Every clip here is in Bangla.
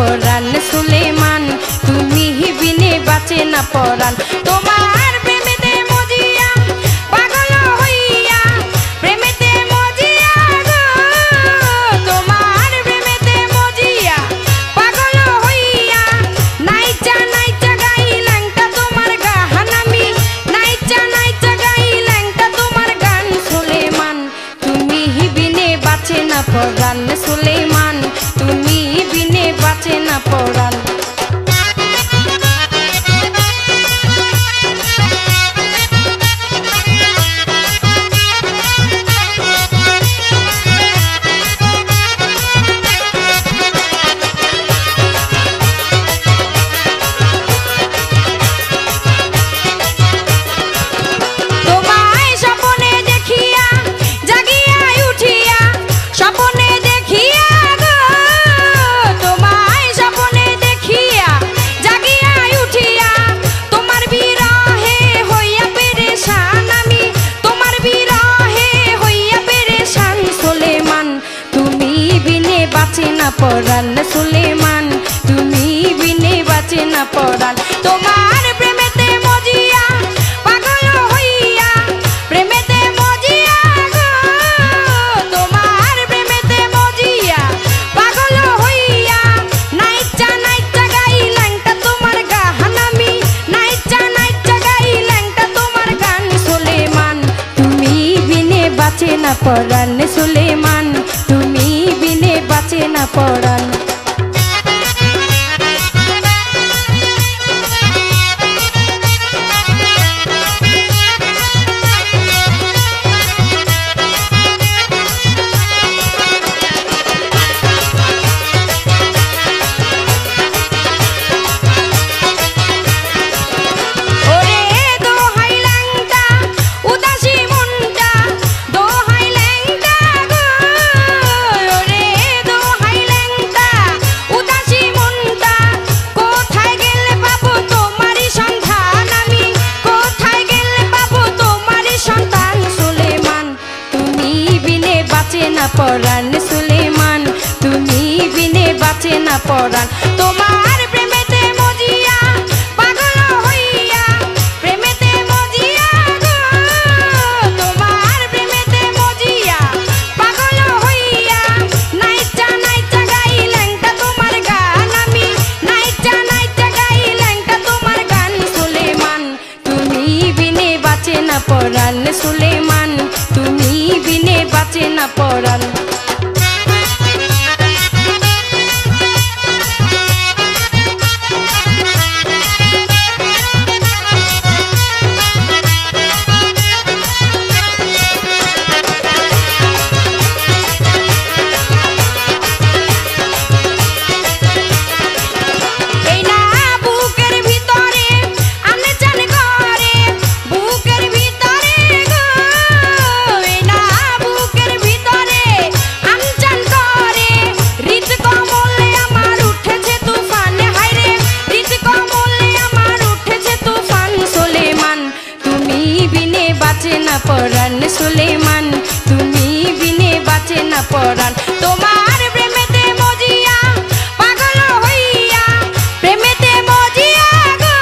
পরাণ সুলেমান তুমি বিনে বাঁচে না পরাণ তোমার প্রেমেতে মজিয়া পাগল হইয়া প্রেমেতে মজিয়া গো তোমার প্রেমেতে মজিয়া পাগল হইয়া নাইচা নাইচা গাইলাংটা তোমার গান আমি নাইচা নাইচা গাইলাংটা তোমার গান সুলেমান তুমি বিনে বাঁচে না পরাণ সুলেমান তুমি বিনে বাঁচে না পরাণ পরাণ সুলেমান তুমি বিনে বাঁচে না পরাণ তোমার প্রেমেতে মজিয়া পাগল হইয়া প্রেমেতে মজিয়া গো তোমার প্রেমেতে মজিয়া পাগল হইয়া নাইচা নাইচা গাইলাংটা তোমার গান আমি নাইচা নাইচা গাইলাংটা তোমার গান সুলেমান তুমি বিনে বাঁচে না পরাণ সুলেমান তুমি বিনে বাঁচে না পরাণ পরাণ সুলেমান তুমি বিনে বাঁচে না পরাণ তোমার প্রেমেতে মজিয়া পাগল হইয়া প্রেমেতে মজিয়া গো তোমার প্রেমেতে মজিয়া পাগল হইয়া নাইচা নাইচা গাইলাংটা তোমার গান আমি নাইচা নাইচা গাইলাংটা তোমার গান সুলেমান তুমি বিনে বাঁচে না পরাণ সুলেমান তুমি বিনে বাঁচে না পরাণ পরাণ সুলেমান তুমি বিনে বাঁচে না পরাণ তোমার প্রেমেতে মজিয়া পাগল হইয়া প্রেমেতে মজিয়া গো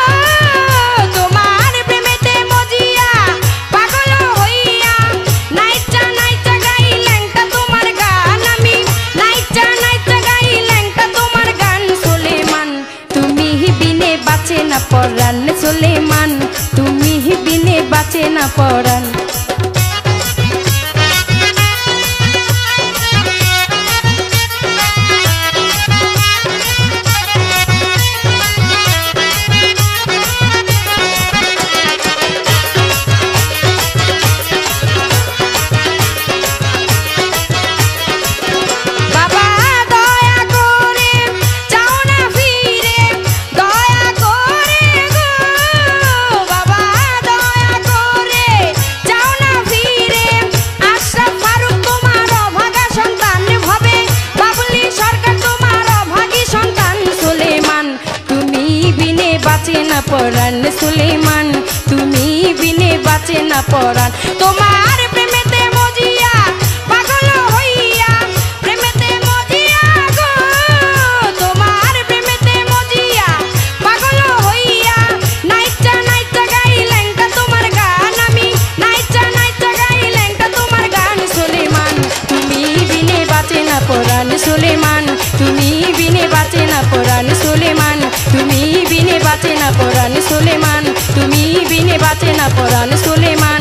তোমার প্রেমেতে মজিয়া পাগল হইয়া নাইচা নাইচা গাইলাংটা তোমার গান আমি নাইচা নাইচা গাইলাংটা তোমার গান সুলেমান তুমি বিনে বাঁচে না পরাণ সুলেমান তুমি বিনে বাঁচে না পরাণ পরাণ সুলেমান তুমি বিনে বাঁচে না পরাণ তোমার প্রেমেতে মজিয়া পাগল হইয়া প্রেমেতে মজিয়া গো তোমার প্রেমে বাঁচে না পরাণ সুলেমান তুমি বিনে বাঁচে না পরাণ সুলেমান